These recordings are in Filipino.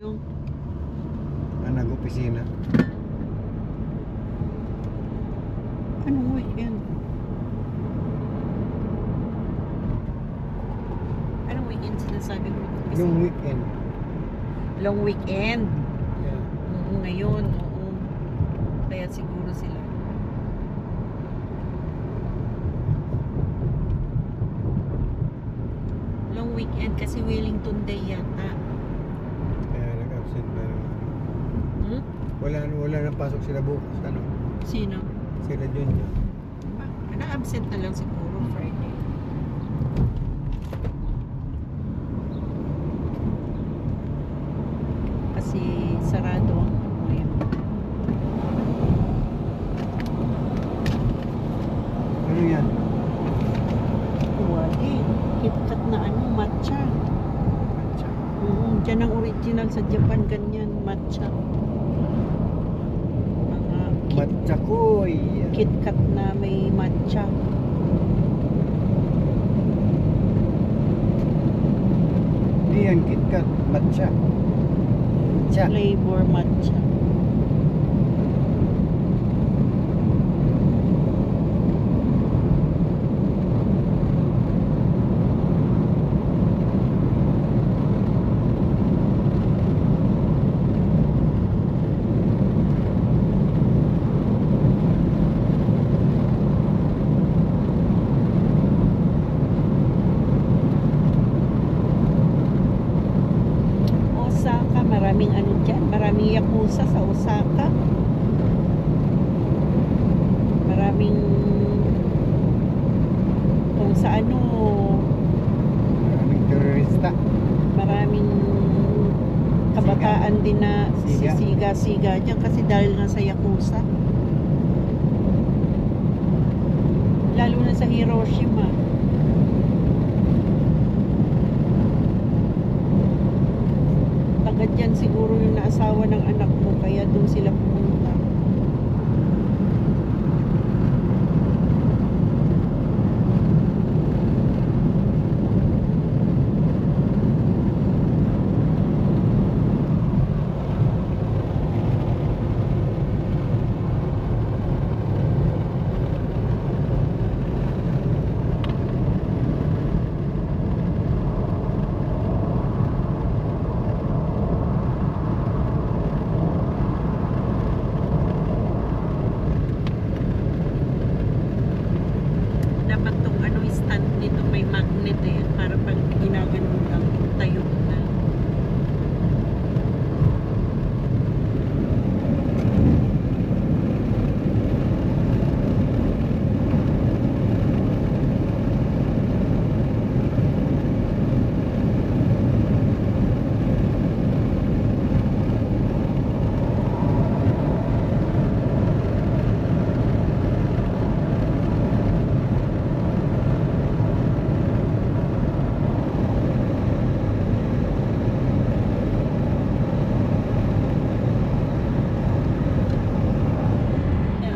Yung nag-opisina. anong weekend? Anong weekend sinasabi mo? Yung weekend. Long weekend. Yeah. Oo, ngayon. Oo. Kaya siguro sila. Long weekend kasi Wellington Day yata. Kaya nag-absent na naman. Hmm? Wala na pasok sila bukas. Ano? Sino? Sila Junjo. Na-absent na lang siguro Friday. Kasi sarado ang ngayon. Ano yan? Wali. KitKat na matcha. Matcha. Diyan ang original sa Japan, ganyan, matcha. Mga Matcha koy. KitKat na may matcha. Hindi yan KitKat. Matcha. Matcha. Flavor matcha. Osaka, maraming ano dyan, maraming yakuza sa Osaka. Maraming kung sa ano, Maraming terorista. maraming kabataan din na Siga. sisiga-siga dyan kasi dahil nga sa yakuza. Lalo na sa Hiroshima. Tagad dyan siguro yung naasawa ng anak mo kaya doon sila pumunta. Dapat tong ano stand nito may magnet para pag ginaganon lang tayo na.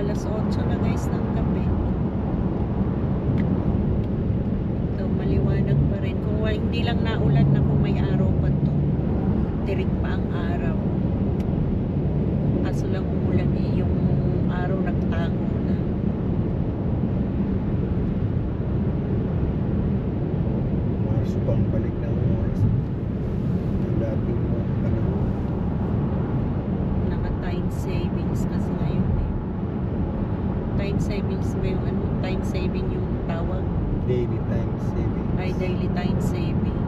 Alas 8 na guys ng gabi. So maliwanag pa rin. Kung hindi lang naulan na kung may araw pa to. Tirik pa ang araw. Kaso lang umulan yung araw nagtago na. Marso pang balik ng oras. Ang dating panahon. Naka-time savings kasi ngayon Time savings ba yung ano? Time saving yung tawag? Daily time savings. Ay, daily time saving.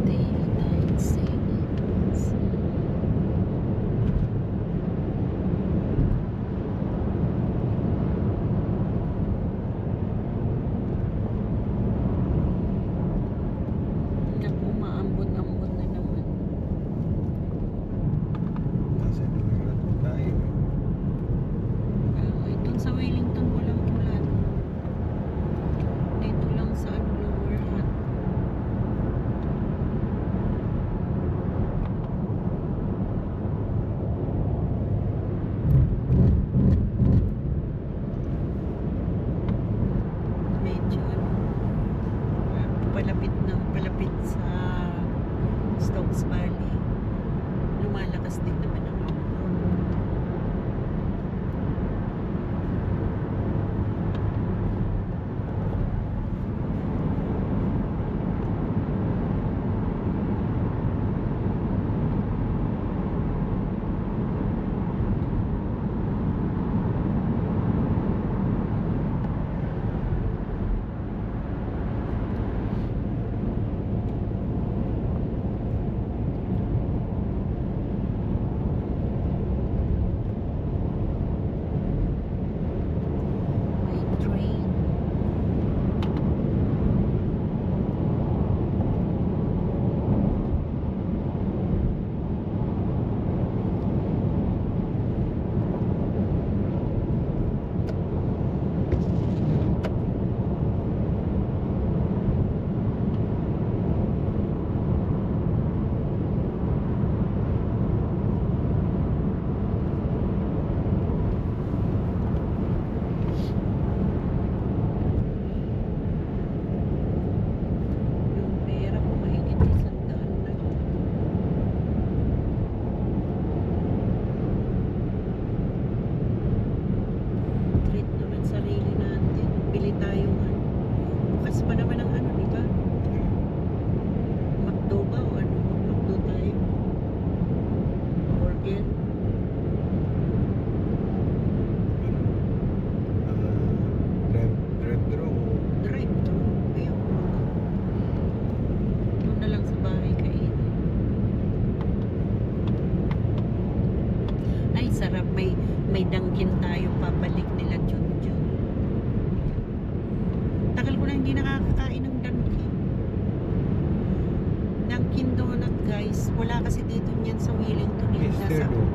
Daylight savings. Naku, maambon-ambon na naman. Nasa Donut tayo. Doon sa Wellington walang ulan. Dito lang sa Lower Hutt. Medyo palapit sa Stokes Valley. Lumalakas din naman ang ambon. May train. Yung pera ko mahigit 100 na. Treat naman sarili natin. Bili tayong ano. Bukas pa naman ang ano, di ba? McDo ba o ano? McDo tayo. Burger. Drive-thru. Drive thru. Ayaw ko. Doon na lang sa bahay kainin. Ay, sarap. May Dunkin tayo. Pabalik nila Junjun. Tagal ko na hindi nakakakain ng Dunkin. Dunkin Donut, guys. Wala kasi dito niyan sa Wellington. Mr. Donut.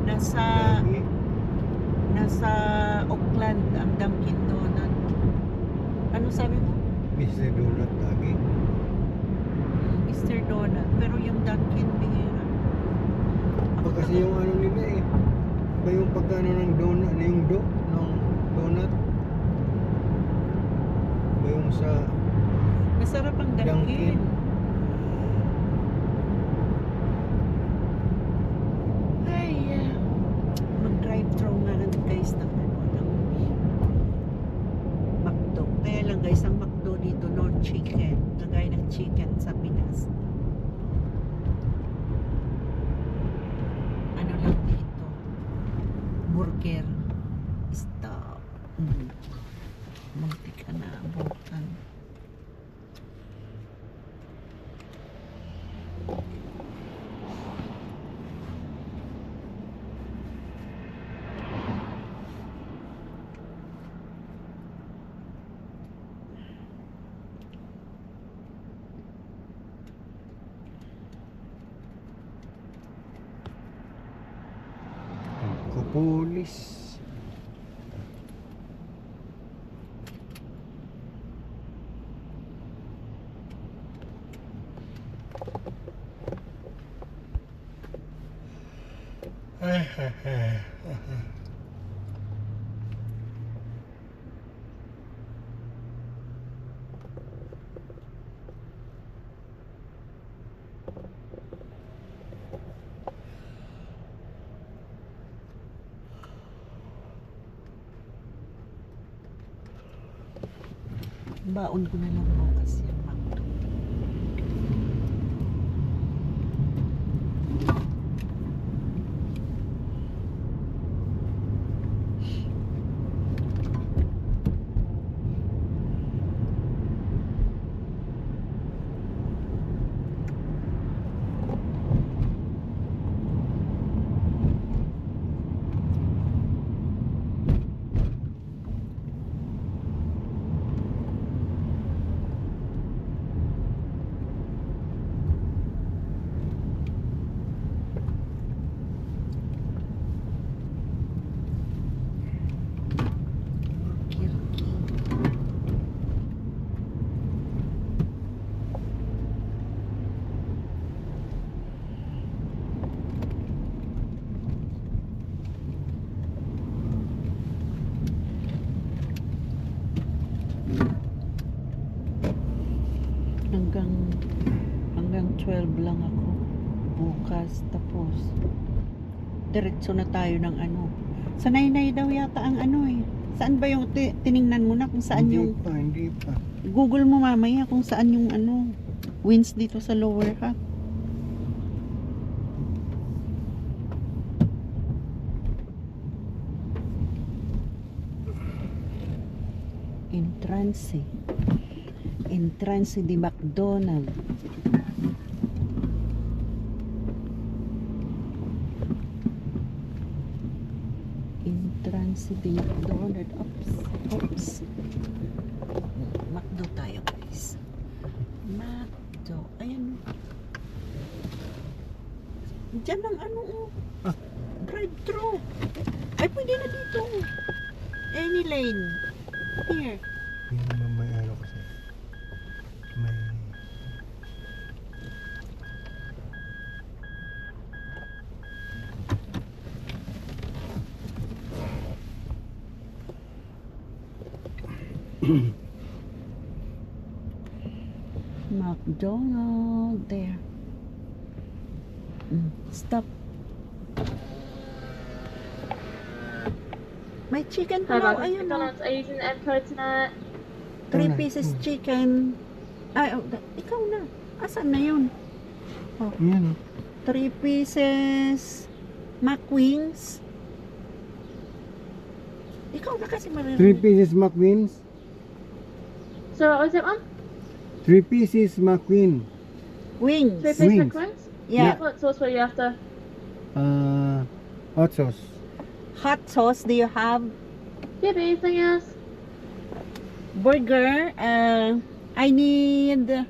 Nasa Lagi. nasa Auckland ang Dunkin Donut. Ano sabi mo? Mr. Donut lagi. Mr. Donut. Pero yung Dunkin bihira. Iba kasi yung ano nila eh. Iba yung pagkano ng donut, yung ng donut. Iba yung sa Masarap ang Dunkin. Dunkin. Ay, mag-drive-thru nga lang guys ng McDo. Kaya lang guys, ang McDo dito, no chicken. Kagaya ng chicken sa Pinas. Ano lang dito? Burger. Stop. Muntik ka na abutan. Kupulis. Baon ko na lang bukas yan, McDo. Hanggang 12 lang ako bukas, tapos diretso na tayo ng ano. Sa Nainay daw yata ang ano eh. Saan ba yung tiningnan mo na kung saan yung Hindi pa. Google mo mamaya kung saan yung ano winds dito sa Lower Hutt. Entrance di McDonald. Entrance di McDonald. Oops. McDo tayo, guys. McDo. Ayan. Diyan ang ano, drive-thru. Ay, pwede na dito. Any lane. Here. Yung naman may ano kasi. May... McDonald there. Stop. May chicken Hi, palaw. welcome to Ayun o. McDonald's. Are you using the M code tonight? 3 pieces chicken. Ay, ikaw na. Asan na yun? Yan. 3 pieces McWings. Ikaw na kasi 3 maririnig. pieces McQueens. So what was it, Mum? 3 pieces McQueen. Wings. 3 piece Wings. McWings? Yeah. What sauce were you after? Hot sauce. Hot sauce do you have? Yeah, but anything else? Burger. I need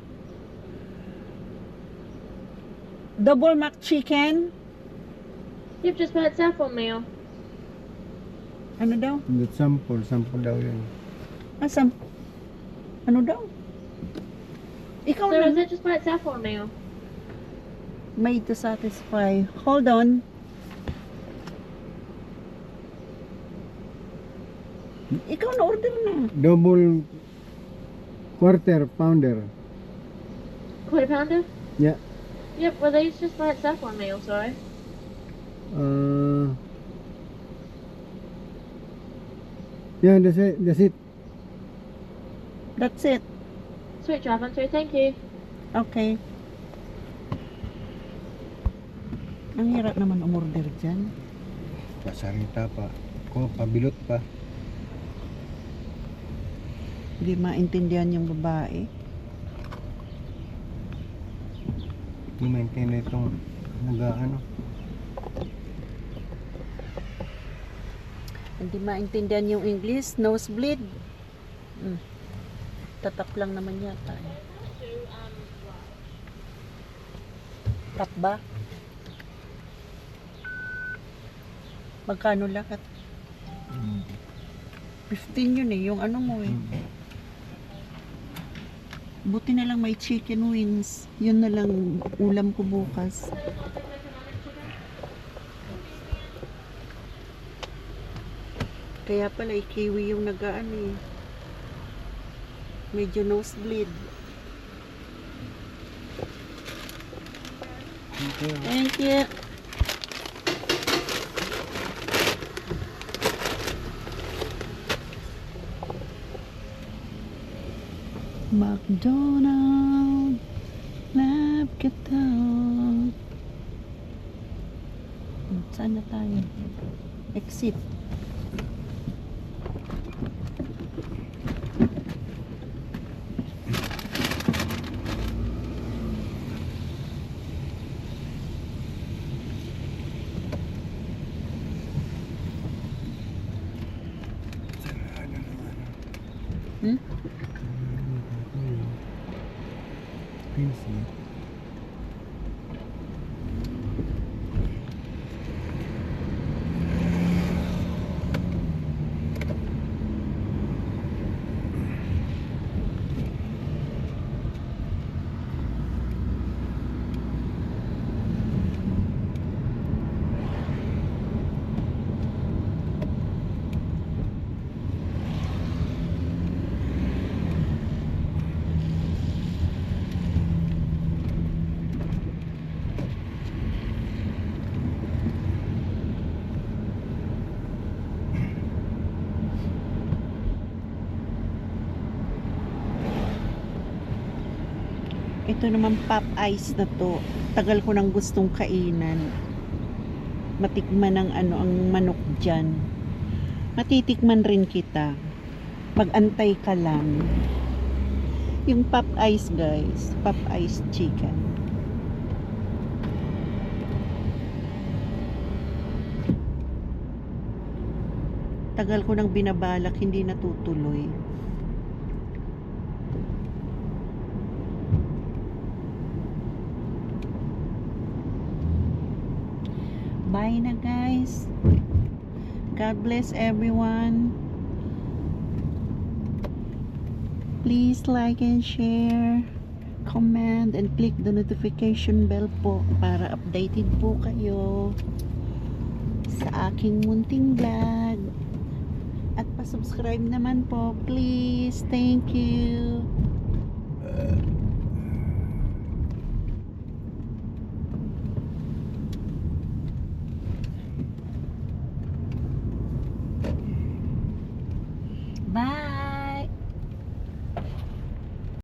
double McChicken. You've just put itself on meal. Ano daw? That sample daw yun. Asam? Ano daw? Ikaw So is na. it just by itself on meal? Made to satisfy. Hold on. Ikaw na order na. Double quarter pounder. Quarter pounder? Yeah. Yep, well these just by itself on meal, sorry. Yeah, that's it. That's it. Sweet drive on through, thank you. Okay. Ang hirap naman umorder dyan. Pasarita pa. Pabilot pa. Hindi maintindihan yung babae. Hindi maintindihan itong nag-ano. Hindi maintindihan yung English. Nosebleed. Tatak lang naman yata. Tap ba? Magkano lahat? 15 yun eh. Yung ano mo eh. Buti na lang may chicken wings. Yun na lang ulam ko bukas. Kaya pala kiwi yung nagaan eh. Medyo nosebleed. Thank you. McDonald, Lapkatal. Saan na tayo? Exit. Hmm? Pinsi. Ito naman pop ice na to. Tagal ko nang gustong kainan. Matikman ang ang manok dyan. Matitikman rin kita. Pag-antay ka lang. Yung pop ice guys. Pop ice chicken. Tagal ko nang binabalak, hindi natutuloy. Bye na guys. God bless everyone. Please like and share, comment and click the notification bell po para updated po kayo sa aking munting vlog. At pa-subscribe naman po, please. Thank you.